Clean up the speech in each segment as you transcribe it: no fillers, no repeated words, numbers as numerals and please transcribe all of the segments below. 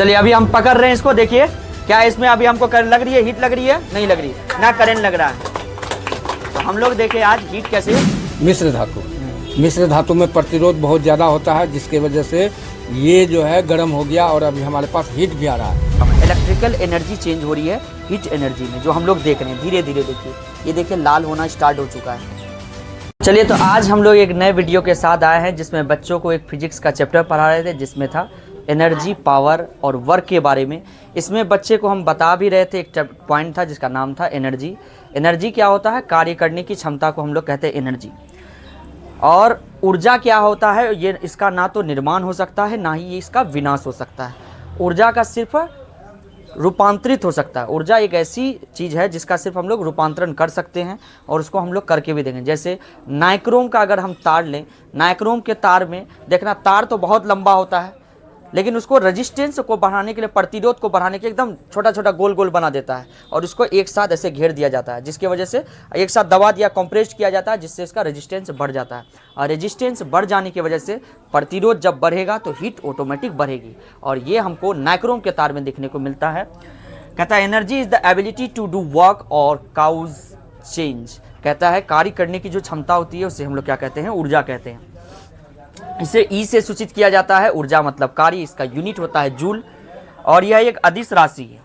चलिए अभी हम पकड़ रहे हैं इसको, देखिए क्या इसमें अभी हमको करंट लग रही है, हीट लग रही है, नहीं लग रही है, ना करंट लग रहा है। तो हम लोग देखें आज हीट कैसे। मिश्र धातु में प्रतिरोध बहुत ज़्यादा होता है, जिसके वजह से ये जो है गर्म हो गया और अभी हमारे पास हीट भी आ रहा है। इलेक्ट्रिकल एनर्जी चेंज हो रही है हीट एनर्जी में, जो हम लोग देख रहे हैं धीरे धीरे। देखिए ये देखिए लाल होना स्टार्ट हो चुका है। चलिए तो आज हम लोग एक नए वीडियो के साथ आए हैं, जिसमें बच्चों को एक फिजिक्स का चैप्टर पढ़ा रहे थे, जिसमें था एनर्जी, पावर और वर्क के बारे में। इसमें बच्चे को हम बता भी रहे थे, एक पॉइंट था जिसका नाम था एनर्जी। एनर्जी क्या होता है? कार्य करने की क्षमता को हम लोग कहते हैं एनर्जी। और ऊर्जा क्या होता है? ये इसका ना तो निर्माण हो सकता है, ना ही इसका विनाश हो सकता है। ऊर्जा का सिर्फ रूपांतरित हो सकता है। ऊर्जा एक ऐसी चीज़ है जिसका सिर्फ हम लोग रूपांतरण कर सकते हैं, और उसको हम लोग करके भी देंगे। जैसे नाइक्रोम का अगर हम तार लें, नाइक्रोम के तार में देखना तार तो बहुत लंबा होता है, लेकिन उसको रेजिस्टेंस को बढ़ाने के लिए, प्रतिरोध को बढ़ाने के लिए एकदम छोटा छोटा गोल गोल बना देता है, और उसको एक साथ ऐसे घेर दिया जाता है, जिसकी वजह से एक साथ दबा दिया, कंप्रेस्ड किया जाता है, जिससे इसका रेजिस्टेंस बढ़ जाता है। और रेजिस्टेंस बढ़ जाने की वजह से प्रतिरोध जब बढ़ेगा तो हीट ऑटोमेटिक बढ़ेगी, और ये हमको नाइक्रोम के तार में देखने को मिलता है। कहता है energy is the ability to do work और काउज चेंज। कहता है कार्य करने की जो क्षमता होती है उसे हम लोग क्या कहते हैं? ऊर्जा कहते हैं। इसे ई से सूचित किया जाता है। ऊर्जा मतलब कार्य, इसका यूनिट होता है जूल, और यह एक अदिश राशि है।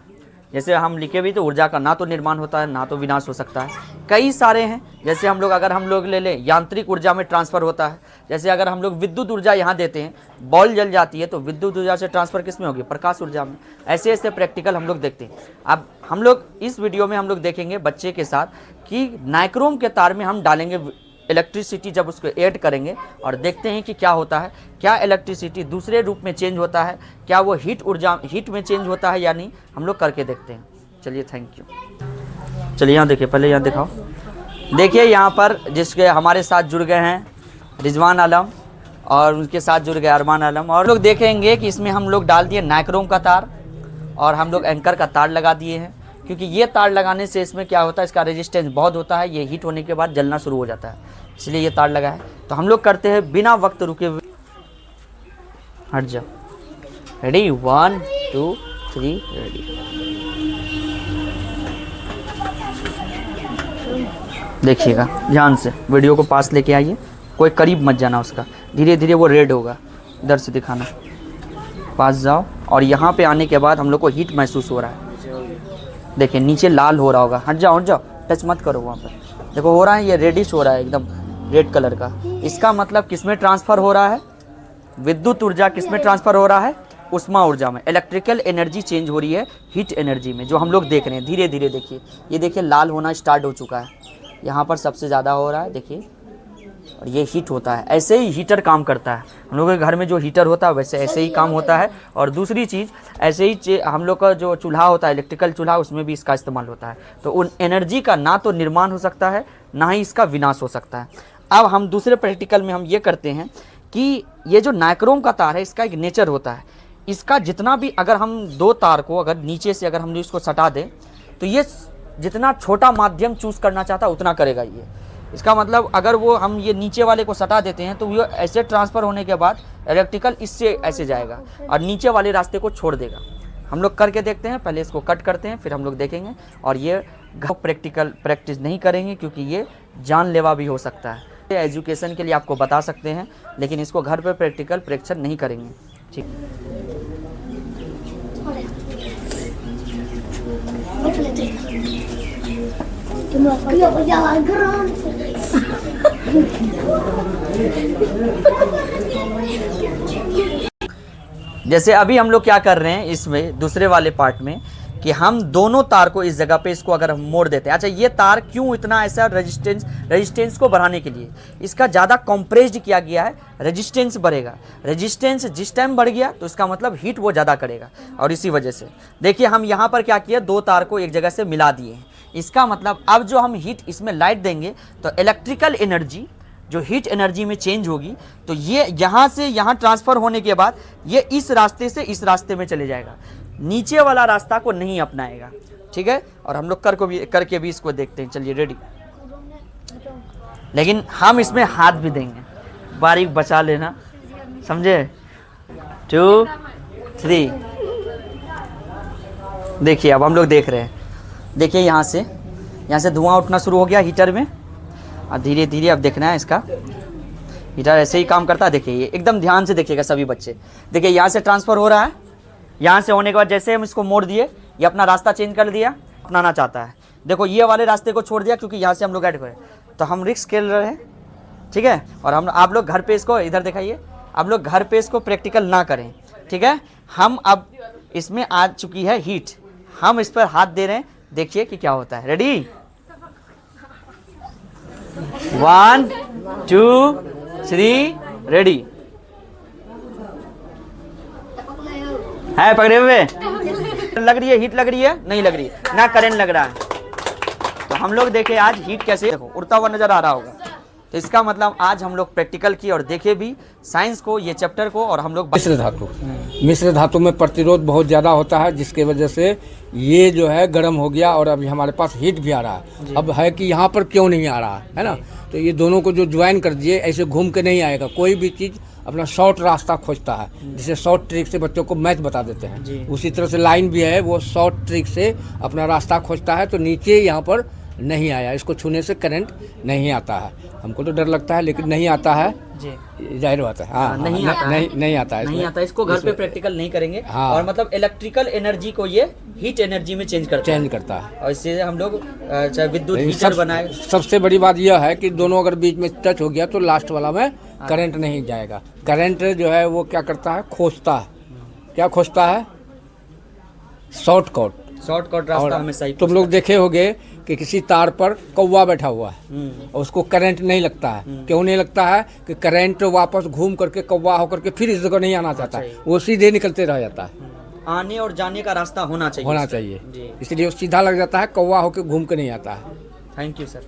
जैसे हम लिखे भी तो ऊर्जा का ना तो निर्माण होता है, ना तो विनाश हो सकता है। कई सारे हैं, जैसे हम लोग अगर हम लोग ले लें, यांत्रिक ऊर्जा में ट्रांसफ़र होता है। जैसे अगर हम लोग विद्युत ऊर्जा यहाँ देते हैं, बॉल जल जाती है, तो विद्युत ऊर्जा से ट्रांसफ़र किस में होगी? प्रकाश ऊर्जा में। ऐसे ऐसे प्रैक्टिकल हम लोग देखते हैं। अब हम लोग इस वीडियो में हम लोग देखेंगे बच्चे के साथ कि नाइक्रोम के तार में हम डालेंगे इलेक्ट्रिसिटी, जब उसको ऐड करेंगे और देखते हैं कि क्या होता है। क्या इलेक्ट्रिसिटी दूसरे रूप में चेंज होता है? क्या वो हीट में चेंज होता है या नहीं? हम लोग करके देखते हैं। चलिए थैंक यू। चलिए यहाँ देखिए, पहले यहाँ दिखाओ। देखिए यहाँ पर जिसके हमारे साथ जुड़ गए हैं रिजवान आलम, और उनके साथ जुड़ गए अरमान आलम। और लोग देखेंगे कि इसमें हम लोग डाल दिए नाइक्रोम का तार, और हम लोग एंकर का तार लगा दिए हैं। क्योंकि ये तार लगाने से इसमें क्या होता है? इसका रेजिस्टेंस बहुत होता है, ये हीट होने के बाद जलना शुरू हो जाता है, इसलिए ये तार लगा है। तो हम लोग करते हैं बिना वक्त रुके हुए। हट जाओ। रेडी? 1 2 3 रेडी। देखिएगा ध्यान से, वीडियो को पास लेके आइए, कोई करीब मत जाना उसका। धीरे धीरे वो रेड होगा, इधर से दिखाना, पास जाओ। और यहाँ पे आने के बाद हम लोग को हीट महसूस हो रहा है। देखिए नीचे लाल हो रहा होगा। हट जाओ, टच मत करो वहाँ पर। देखो हो रहा है, ये रेडिश हो रहा है, एकदम रेड कलर का। इसका मतलब किस में ट्रांसफ़र हो रहा है? विद्युत ऊर्जा किस में ट्रांसफ़र हो रहा है? उष्मा ऊर्जा में। इलेक्ट्रिकल एनर्जी चेंज हो रही है हीट एनर्जी में, जो हम लोग देख रहे हैं धीरे धीरे। देखिए ये देखिए लाल होना स्टार्ट हो चुका है, यहाँ पर सबसे ज़्यादा हो रहा है, देखिए। और ये हीट होता है। ऐसे ही हीटर काम करता है। हम लोगों के घर में जो हीटर होता है वैसे ऐसे ही काम होता है। और दूसरी चीज़, ऐसे ही हम लोग का जो चूल्हा होता है, इलेक्ट्रिकल चूल्हा, उसमें भी इसका इस्तेमाल होता है। तो उन एनर्जी का ना तो निर्माण हो सकता है, ना ही इसका विनाश हो सकता है। अब हम दूसरे प्रैक्टिकल में हम ये करते हैं कि ये जो नाइक्रोम का तार है, इसका एक नेचर होता है। इसका जितना भी, अगर हम दो तार को अगर नीचे से अगर हम इसको सटा दें, तो ये जितना छोटा माध्यम चूज़ करना चाहता है उतना करेगा ये। इसका मतलब अगर वो हम ये नीचे वाले को सटा देते हैं, तो वो ऐसे ट्रांसफ़र होने के बाद इलेक्ट्रिकल इससे ऐसे जाएगा और नीचे वाले रास्ते को छोड़ देगा। हम लोग करके देखते हैं। पहले इसको कट करते हैं, फिर हम लोग देखेंगे। और ये प्रैक्टिकल प्रैक्टिस नहीं करेंगे, क्योंकि ये जानलेवा भी हो सकता है। एजुकेशन के लिए आपको बता सकते हैं, लेकिन इसको घर पर प्रैक्टिकल परीक्षण नहीं करेंगे। ठीक। जैसे अभी हम लोग क्या कर रहे हैं इसमें दूसरे वाले पार्ट में, कि हम दोनों तार को इस जगह पे इसको अगर हम मोड़ देते हैं। अच्छा, ये तार क्यों इतना ऐसा रेजिस्टेंस को बढ़ाने के लिए इसका ज़्यादा कॉम्प्रेस्ड किया गया है। रेजिस्टेंस बढ़ेगा, रेजिस्टेंस जिस टाइम बढ़ गया तो इसका मतलब हीट वो ज़्यादा करेगा। और इसी वजह से देखिए हम यहाँ पर क्या किया, दो तार को एक जगह से मिला दिए हैं। इसका मतलब अब जो हम हीट इसमें लाइट देंगे, तो इलेक्ट्रिकल एनर्जी जो हीट एनर्जी में चेंज होगी, तो ये यहाँ से यहाँ ट्रांसफ़र होने के बाद ये इस रास्ते से इस रास्ते में चले जाएगा, नीचे वाला रास्ता को नहीं अपनाएगा। ठीक है। और हम लोग करके भी इसको देखते हैं। चलिए रेडी। लेकिन हम इसमें हाथ भी देंगे, बारीक बचा लेना, समझे? 2 3 देखिए अब हम लोग देख रहे हैं, देखिए यहाँ से धुआं उठना शुरू हो गया हीटर में, और धीरे धीरे अब देखना है इसका हीटर ऐसे ही काम करता है। देखिए ये एकदम ध्यान से देखिएगा सभी बच्चे, देखिए यहाँ से ट्रांसफ़र हो रहा है, यहाँ से होने के बाद जैसे हम इसको मोड़ दिए, ये अपना रास्ता चेंज कर दिया, अपनाना चाहता है। देखो ये वाले रास्ते को छोड़ दिया क्योंकि यहाँ से हम लोग ऐड करें, तो हम रिस्क खेल रहे हैं, ठीक है। और हम आप लोग घर पे इसको इधर दिखाइए, आप लोग घर पे इसको प्रैक्टिकल ना करें, ठीक है। हम अब इसमें आ चुकी है हीट, हम इस पर हाथ दे रहे हैं, देखिए कि क्या होता है। रेडी 1 2 3 रेडी है, पकड़े हुए लग रही है, हीट लग रही है, नहीं लग रही है ना, करंट लग रहा है। तो हम लोग देखे आज हीट कैसे, देखो उड़ता हुआ नजर आ रहा होगा, तो इसका मतलब आज हम लोग प्रैक्टिकल की और देखे भी साइंस को, ये चैप्टर को, और हम लोग मिश्र धातु में प्रतिरोध बहुत ज़्यादा होता है, जिसके वजह से ये जो है गर्म हो गया और अभी हमारे पास हीट भी आ रहा है। अब है कि यहाँ पर क्यों नहीं आ रहा है ना, तो ये दोनों को जो ज्वाइन कर दिए, ऐसे घूम के नहीं आएगा। कोई भी चीज़ अपना शॉर्ट रास्ता खोजता है, जिसे शॉर्ट ट्रिक से बच्चों को मैथ बता देते हैं, उसी तरह से लाइन भी है, वो शॉर्ट ट्रिक से अपना रास्ता खोजता है। तो नीचे यहाँ पर नहीं आया, इसको छूने से करंट नहीं आता है। हमको तो डर लगता है लेकिन नहीं आता है जी, जाहिर बात है। हाँ, नहीं आता है, इसको घर पे प्रैक्टिकल नहीं करेंगे। हाँ। और मतलब इलेक्ट्रिकल एनर्जी को ये हीट एनर्जी में चेंज करता है, और इससे हम लोग चाहे विद्युत हीटर बनाए। सबसे बड़ी बात यह है कि दोनों अगर बीच में टच हो गया तो लास्ट वाला में करंट नहीं जाएगा। करंट जो है वो क्या करता है, खोजता है, क्या खोजता है, शॉर्टकट रास्ता हमेशा ही। तुम लोग देखे होंगे कि किसी तार पर कौवा बैठा हुआ है और उसको करंट नहीं लगता है। क्यों नहीं लगता है? कि करंट वापस घूम करके कौवा होकर के फिर इस जगह नहीं आना चाहता, वो सीधे निकलते रह जाता है। आने और जाने का रास्ता होना चाहिए, इसलिए वो सीधा लग जाता है, कौवा होकर घूम के नहीं आता है। Thank you sir.